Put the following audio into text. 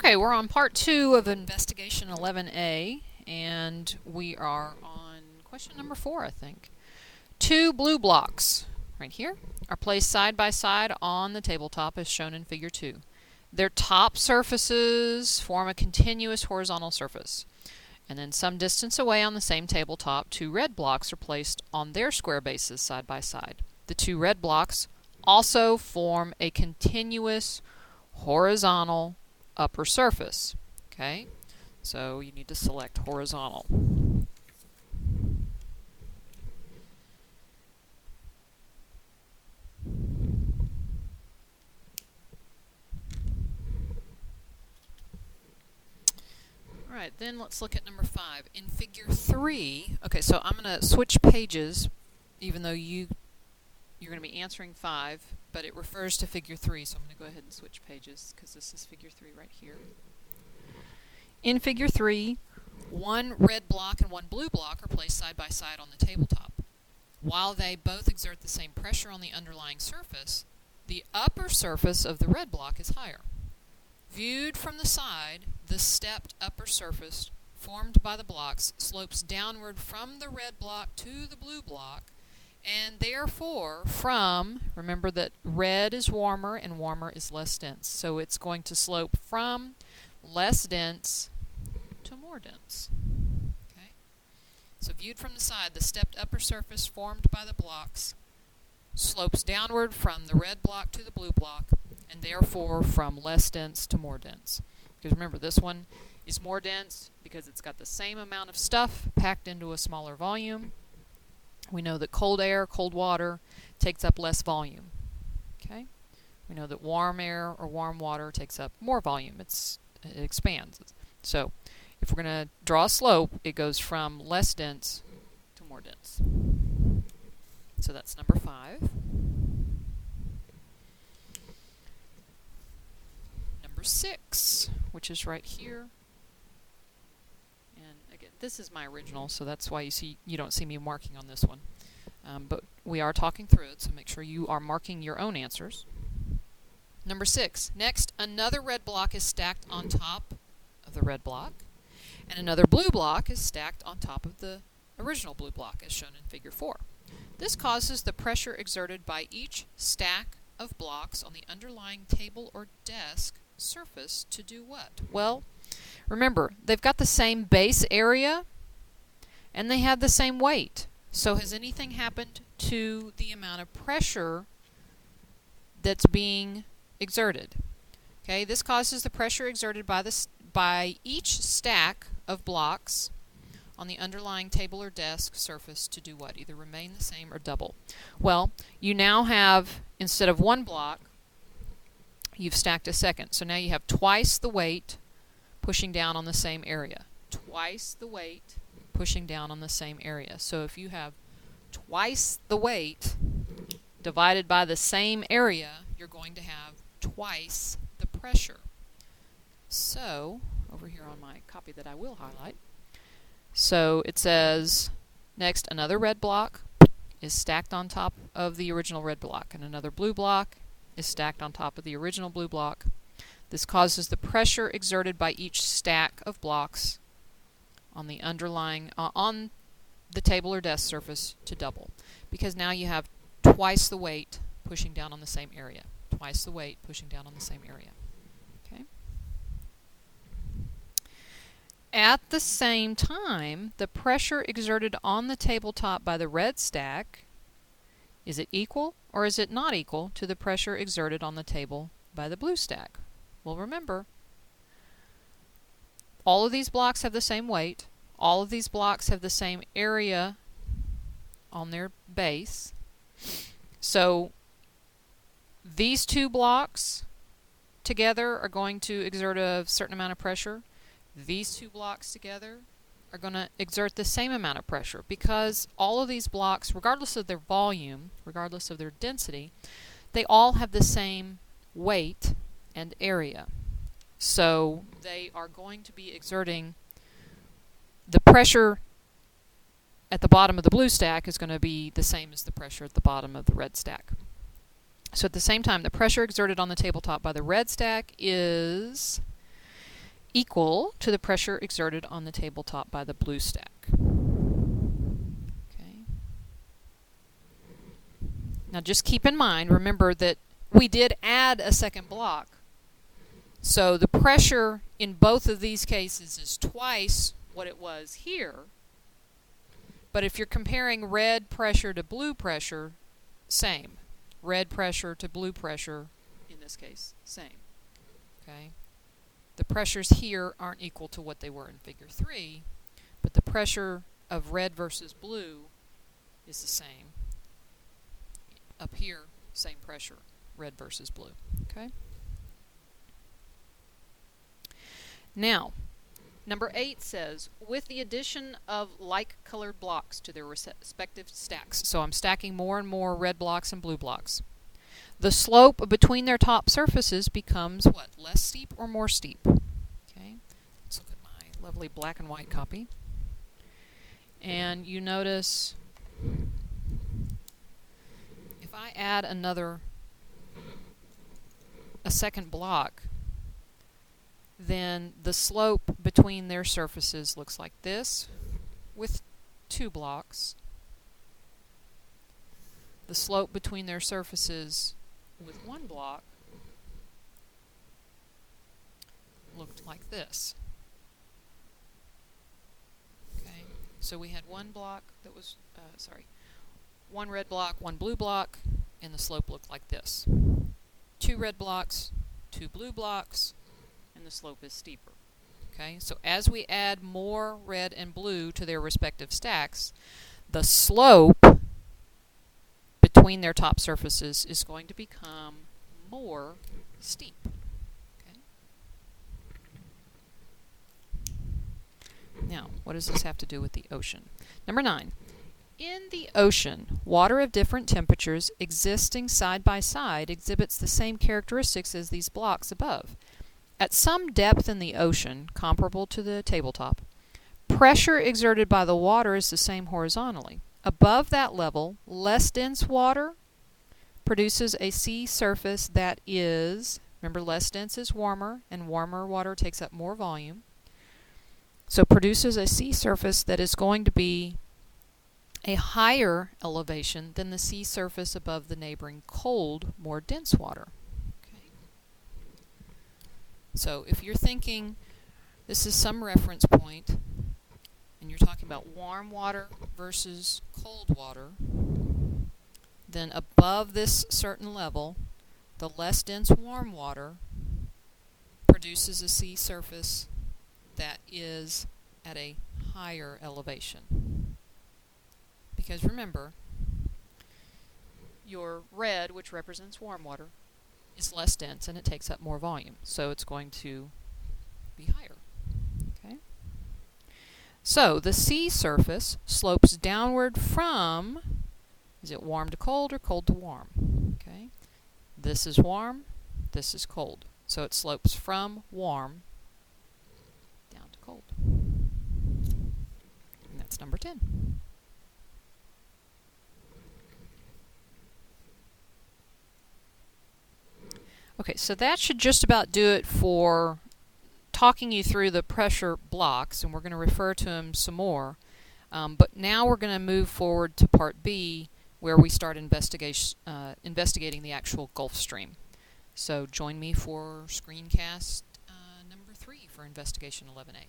Okay, we're on part 2 of Investigation 11A, and we are on question number 4, I think. 2 blue blocks, right here, are placed side by side on the tabletop as shown in Figure 2. Their top surfaces form a continuous horizontal surface. And then some distance away on the same tabletop, 2 red blocks are placed on their square bases side by side. The 2 red blocks also form a continuous horizontal upper surface. Okay, so you need to select horizontal. Alright, then let's look at number 5. In Figure 3, okay, so I'm going to switch pages, even though you're going to be answering 5, but it refers to Figure 3, so I'm going to go ahead and switch pages, because this is Figure 3 right here. In Figure 3, 1 red block and 1 blue block are placed side by side on the tabletop. While they both exert the same pressure on the underlying surface, the upper surface of the red block is higher. Viewed from the side, the stepped upper surface formed by the blocks slopes downward from the red block to the blue block, and therefore remember that red is warmer and warmer is less dense, so it's going to slope from less dense to more dense. Okay? So viewed from the side, the stepped upper surface formed by the blocks slopes downward from the red block to the blue block, and therefore from less dense to more dense. Because remember, this one is more dense because it's got the same amount of stuff packed into a smaller volume. We know that cold air, cold water, takes up less volume. Okay? We know that warm air or warm water takes up more volume. It expands. So if we're going to draw a slope, it goes from less dense to more dense. So that's number 5. Number 6, which is right here. And again, this is my original, so that's why you don't see me marking on this one. But we are talking through it, so make sure you are marking your own answers. Number 6. Next, another red block is stacked on top of the red block, and another blue block is stacked on top of the original blue block, as shown in Figure 4. This causes the pressure exerted by each stack of blocks on the underlying table or desk surface to do what? Well, remember, they've got the same base area, and they have the same weight. So has anything happened to the amount of pressure that's being exerted? Okay, this causes the pressure exerted by each stack of blocks on the underlying table or desk surface to do what? Either remain the same or double. Well, you now have, instead of 1 block, you've stacked a second. So now you have twice the weight pushing down on the same area. Twice the weight pushing down on the same area. So if you have twice the weight divided by the same area, you're going to have twice the pressure. So, over here on my copy that I will highlight, so it says, next, another red block is stacked on top of the original red block, and another blue block is stacked on top of the original blue block. This causes the pressure exerted by each stack of blocks on the underlying on the table or desk surface to double, because now you have twice the weight pushing down on the same area. Twice the weight pushing down on the same area. Okay. At the same time, the pressure exerted on the tabletop by the red stack, is it equal or is it not equal to the pressure exerted on the table by the blue stack? Well, remember, all of these blocks have the same weight. All of these blocks have the same area on their base. So these 2 blocks together are going to exert a certain amount of pressure. These 2 blocks together are going to exert the same amount of pressure, because all of these blocks, regardless of their volume, regardless of their density, they all have the same weight and area. So they are going to be exerting the pressure at the bottom of the blue stack is going to be the same as the pressure at the bottom of the red stack. So at the same time, the pressure exerted on the tabletop by the red stack is equal to the pressure exerted on the tabletop by the blue stack. Okay. Now just keep in mind, remember that we did add a second block. So the pressure in both of these cases is twice what it was here. But if you're comparing red pressure to blue pressure, same. Red pressure to blue pressure, in this case, same. Okay? The pressures here aren't equal to what they were in Figure 3, but the pressure of red versus blue is the same. Up here, same pressure, red versus blue. Okay? Now, number 8 says, with the addition of like-colored blocks to their respective stacks. So I'm stacking more and more red blocks and blue blocks. The slope between their top surfaces becomes what? Less steep or more steep? Okay. Let's look at my lovely black and white copy. And you notice if I add a second block, then the slope between their surfaces looks like this with 2 blocks. The slope between their surfaces with 1 block looked like this. Okay, so we had 1 block that was, 1 red block, 1 blue block, and the slope looked like this. 2 red blocks, 2 blue blocks, and the slope is steeper. Okay, so as we add more red and blue to their respective stacks, the slope between their top surfaces is going to become more steep. Okay? Now, what does this have to do with the ocean? Number 9. In the ocean, water of different temperatures existing side by side exhibits the same characteristics as these blocks above. At some depth in the ocean, comparable to the tabletop, pressure exerted by the water is the same horizontally. Above that level, less dense water produces a sea surface that is, remember, less dense is warmer, and warmer water takes up more volume. So produces a sea surface that is going to be a higher elevation than the sea surface above the neighboring cold, more dense water. Okay. So if you're thinking this is some reference point, and you're talking about warm water versus cold water, then above this certain level, the less dense warm water produces a sea surface that is at a higher elevation. Because remember, your red, which represents warm water, is less dense and it takes up more volume, so it's going to be higher. Okay? So the sea surface slopes downward from, is it warm to cold or cold to warm? Okay? This is warm, this is cold. So it slopes from warm down to cold. And that's number 10. Okay, so that should just about do it for talking you through the pressure blocks, and we're going to refer to them some more. But now we're going to move forward to Part B, where we start investigating the actual Gulf Stream. So join me for screencast number 3 for Investigation 11A.